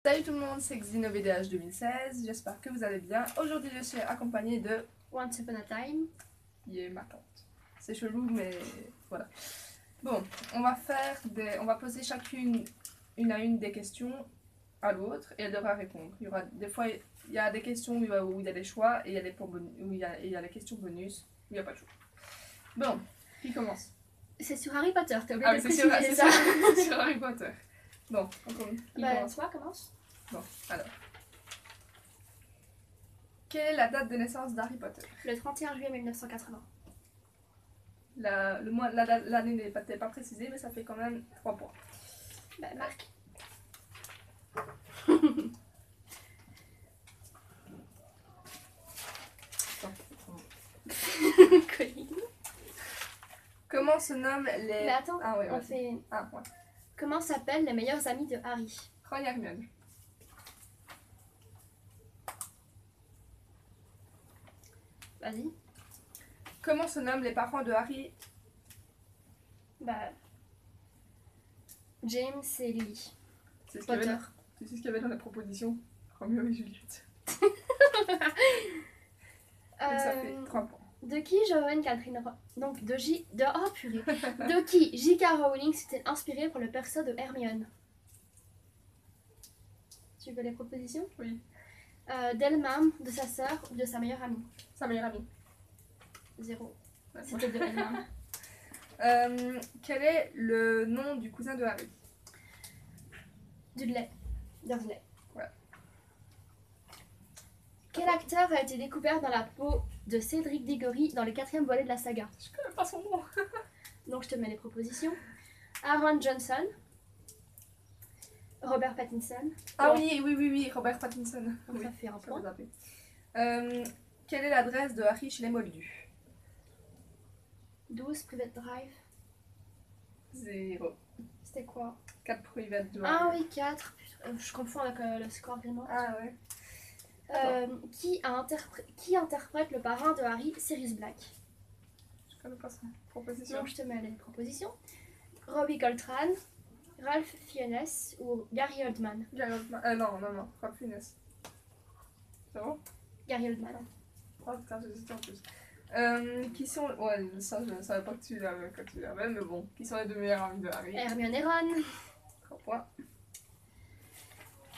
Salut tout le monde, c'est XenoVDH 2016, j'espère que vous allez bien. Aujourd'hui je suis accompagnée de... Once Upon a Time. Qui est ma tante. C'est chelou mais voilà. Bon, on va poser chacune une à une des questions à l'autre et elle devra répondre. Il y aura des fois, il y a des questions où il y a des choix et il y a des où il y a les questions bonus où il n'y a pas de choix. Bon, qui commence? C'est sur Harry Potter, t'as oublié Ah de oui, c'est préciser ça. sur Harry Potter. Bon, qui commence? Toi, commence. Bon, alors. Quelle est la date de naissance d'Harry Potter? Le 31 juillet 1980. L'année n'est pas précisée, mais ça fait quand même 3 points. Bah, Marc. Colline. Comment se nomment les... Mais attends, Ah ouais, on fait... Ah ouais. Comment s'appellent les meilleurs amis de Harry? Ron et Hermione. Vas-y. Comment se nomment les parents de Harry? Bah... James et Lily. C'est ce qu'il y avait Potter. Tu sais ce qu'il y avait dans la proposition? Roméo et Juliette. Donc ça fait 3 points. De qui Joanne Catherine... Donc, Oh purée. De qui J.K. Rowling s'était inspirée pour le perso de Hermione? Tu veux les propositions? Oui. D'elle-même, de sa sœur ou de sa meilleure amie? Sa meilleure amie. 0. Ouais. C'était de elle-même. Quel est le nom du cousin de Harry? Dudley. Dursley. Ouais. Quel acteur a été découvert dans la peau de Cédric Diggory dans le 4e volet de la saga? Je connais pas son nom. Donc je te mets les propositions. Aaron Johnson. Robert Pattinson. Ah Bon. oui, Robert Pattinson. Donc Oui, ça fait un ça m'a point. zappé. Quelle est l'adresse de Harry chez les Moldus? 12 Private Drive. 0. C'était quoi? 4 Private Drive. Ah oui, 4. Je confonds avec le score Grimmauld. Ah ouais. Qui interprète le parrain de Harry, Sirius Black? Je connais pas son proposition. Donc je te mets les propositions. Robbie Coltrane, Ralph Fiennes ou Gary Oldman? Gary Oldman. Non, Ralph Fiennes. C'est bon? Gary Oldman. Oh putain, j'hésite en plus. Qui sont... Ouais, ça je ne savais pas que tu l'avais, mais bon. Qui sont les deux meilleurs amis de Harry? Hermione et Ron. 3 points.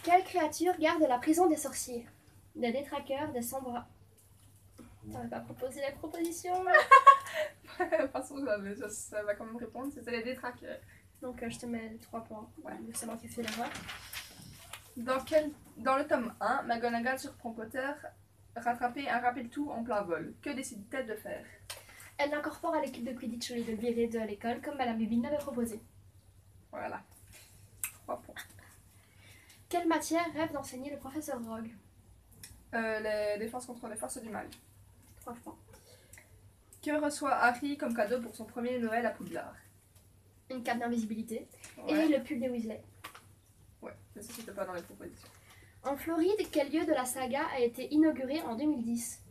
Quelle créature garde la prison des sorciers? Des détraqueurs, des sombras. T'avais pas proposé les propositions? De toute façon, ça va quand même répondre. C'était les détraqueurs. Donc je te mets 3 points. Ouais, c'est moi qui ai fait l'erreur. Dans le tome 1, McGonagall surprend Potter rattraper un rappel-tout en plein vol. Que décide-t-elle de faire? Elle l'incorpore à l'équipe de Quidditch au lieu de le virer de l'école comme Madame Bibine l'avait proposé. Voilà. 3 points. Quelle matière rêve d'enseigner le professeur Rogue? Les défenses contre les forces du mal. 3 points. Que reçoit Harry comme cadeau pour son premier Noël à Poudlard? Une cape d'invisibilité Ouais. et le pull des Weasley. Ouais, mais ça c'était pas dans les propositions. En Floride, quel lieu de la saga a été inauguré en 2010?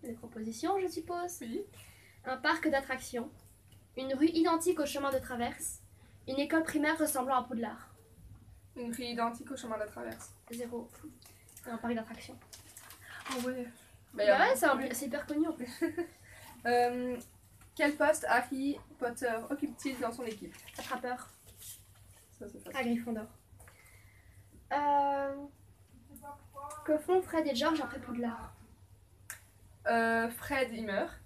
Les propositions, je suppose. Oui. Un parc d'attractions, une rue identique au chemin de traverse, une école primaire ressemblant à Poudlard. Une rue identique au chemin de traverse. 0. Un parc d'attractions. Ah ouais. Bah ouais, c'est hyper connu en plus. Quel poste Harry Potter occupe-t-il dans son équipe? Attrapeur Ça c'est à facile. Gryffondor. Que font Fred et George après Poudlard? Fred il meurt.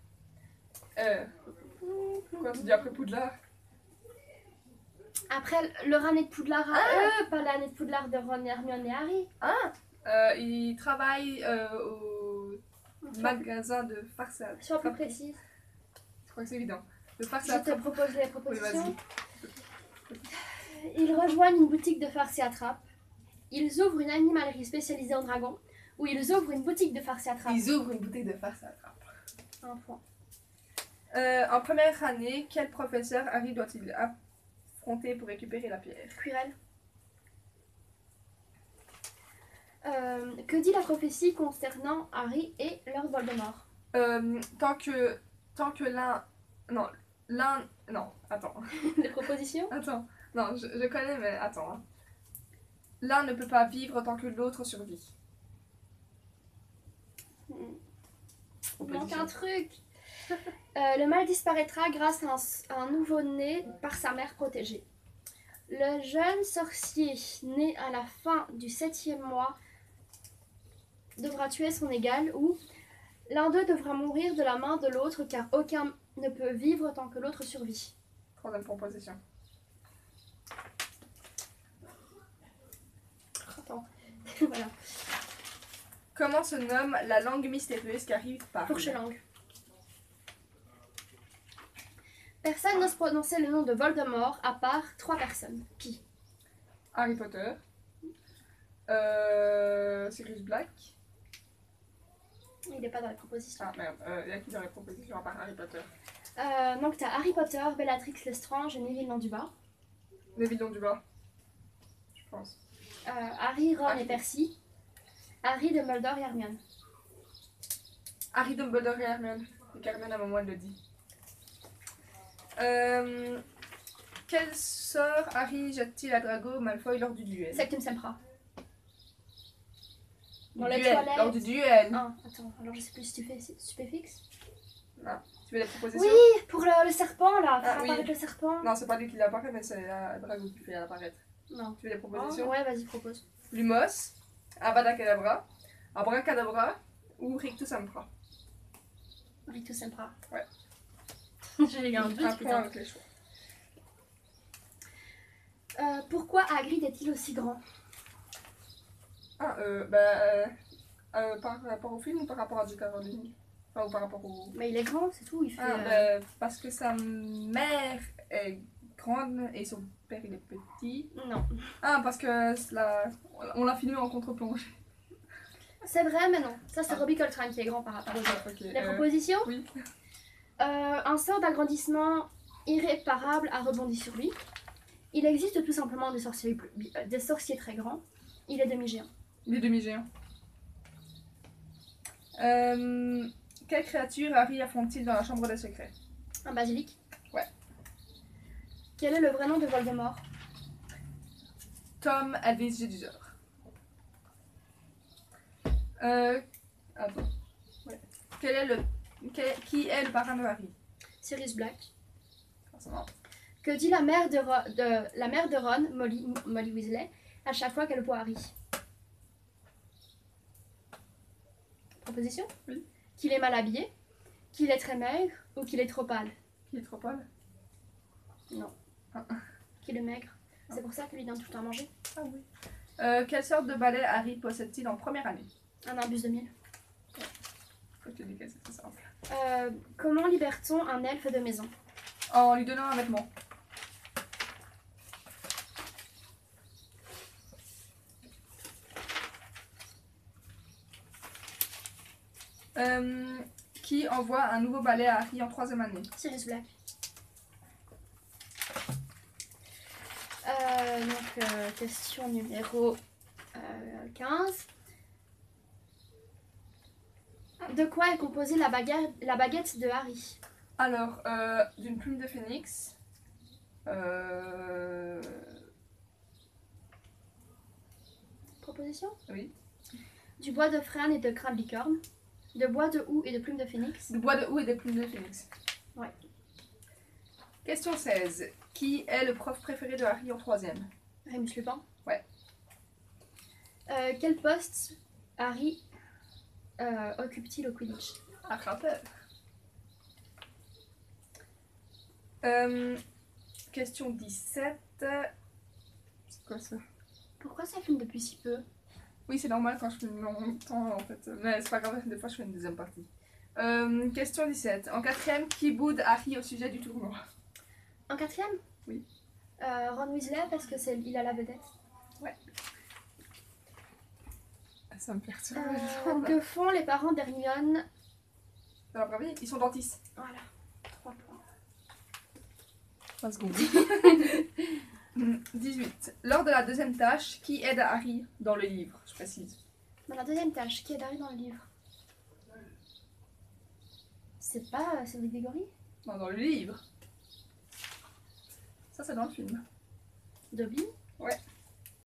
Quoi tu dis après Poudlard? Après leur année de Poudlard à eux, pas l'année de Poudlard de Ron, Hermione et Harry. Il travaille au magasin de farce. Sois plus précise. Je crois que c'est évident. De farce Je à te propose les propositions. vas-y. Ils rejoignent une boutique de farce et attrape. Ils ouvrent une animalerie spécialisée en dragons. Ou ils ouvrent une boutique de farce et attrape. Ils ouvrent une boutique de farce à attrape. Un point. En première année, quel professeur Harry doit-il affronter pour récupérer la pierre? Quirrell. Que dit la prophétie concernant Harry et Lord Voldemort? Tant que l'un... Non, attends. Les propositions? Attends. Non, je connais, mais attends. Hein. L'un ne peut pas vivre tant que l'autre survit. Il manque Proposition. un truc. Le mâle disparaîtra grâce à un nouveau-né par sa mère protégée. Le jeune sorcier né à la fin du 7e mois devra tuer son égal ou l'un d'eux devra mourir de la main de l'autre car aucun ne peut vivre tant que l'autre survit. Troisième proposition. Attends. Voilà. Comment se nomme la langue mystérieuse qu'Harry parle? Fourche-langue. Personne n'ose prononcer le nom de Voldemort à part 3 personnes. Qui? Harry Potter. Sirius Black. Il n'est pas dans les propositions. Ah merde, il y a qui dans les propositions à part Harry Potter? Donc t'as Harry Potter, Bellatrix Lestrange et Neville Londubat. Neville Londubat. Je pense. Harry, Ron et Percy. Harry, Dumbledore et Hermione. Harry, Dumbledore et Hermione. Et Hermione à un moment elle le dit. Quel sort Harry jette-t-il à Drago Malfoy lors du duel? Septum Sempra. Dans Du les duel, toilettes. lors du duel. Ah, attends, alors je sais plus si tu fais stupéfixe. Non. Tu veux les propositions? Oui, pour le serpent là, Ah, faire oui. apparaître le serpent. Non, c'est pas lui qui l'apparaît, mais c'est Drago qui fait apparaître. Non. Tu veux les Oh, propositions? ouais, vas-y, propose. Lumos, Avada Kedavra, Abracadabra ou Rictus Sempra. Rictus Sempra. Ouais. J'ai eu un doute, Un point putain. avec les choix. Pourquoi Hagrid est-il aussi grand? Ah, par rapport au film ou par rapport à J.K. Rowling? Enfin, ou par rapport au... Mais il est grand, c'est tout. Il fait. Parce que sa mère est grande et son père il est petit. Non. Ah, parce que on l'a filmé en contre-plongée. C'est vrai, mais non. Ça, c'est Robbie Coltrane qui est grand par rapport aux autres. Ok. Les propositions? Oui. Un sort d'agrandissement irréparable a rebondi sur lui. Il existe tout simplement des sorciers très grands. Il est demi-géant. Les demi-géants. Quelle créature Harry affronte-t-il dans la chambre des secrets? Un basilic. Ouais. Quel est le vrai nom de Voldemort? Tom Alvis Jedusor. Attends. Ouais. Qui est le parrain de Harry? Sirius Black. Forcément. Que dit la mère de Ron, Molly Weasley, à chaque fois qu'elle voit Harry? Proposition? Oui. Qu'il est mal habillé, qu'il est très maigre ou qu'il est trop pâle? Qui est trop pâle? Non. Ah. Qu'il est maigre. C'est pour ça qu'il lui donne tout le temps à manger. Ah oui. Quelle sorte de balai Harry possède-t-il en première année? Un imbus de miel. Faut que je te dise que c'est simple. Comment libère-t-on un elfe de maison? En lui donnant un vêtement. Qui envoie un nouveau balai à Harry en troisième année? Sirius Black. Question numéro 15. De quoi est composée la baguette de Harry? Alors, d'une plume de phénix. Proposition? Oui. Du bois de frêne et de crin de licorne. De bois de houx et de plumes de phénix. Du bois de houx et des plumes de phénix. Ouais. Question 16. Qui est le prof préféré de Harry en troisième? Remus Lupin. Ouais. Quel poste Harry occupe-t-il au Quidditch? Attrapeur. Question 17. C'est quoi ça? Pourquoi ça filme depuis si peu? Oui, c'est normal quand je fais longtemps en fait. Mais c'est pas grave, des fois je fais une deuxième partie. Question 17. En quatrième, qui boude Harry au sujet du tournoi? En quatrième? Oui. Ron Weasley parce que il a la vedette. Ouais. Ça me perturbe. Que font les parents d'Hermione? Dans la première, ils sont dentistes. Voilà. 3 points. 3 secondes. 18. Lors de la deuxième tâche, qui aide Harry dans le livre? Je précise. Dans la deuxième tâche, qui est Harry dans le livre? C'est pas Cédric Diggory? Non, dans le livre. Ça, c'est dans le film. Dobby? Ouais.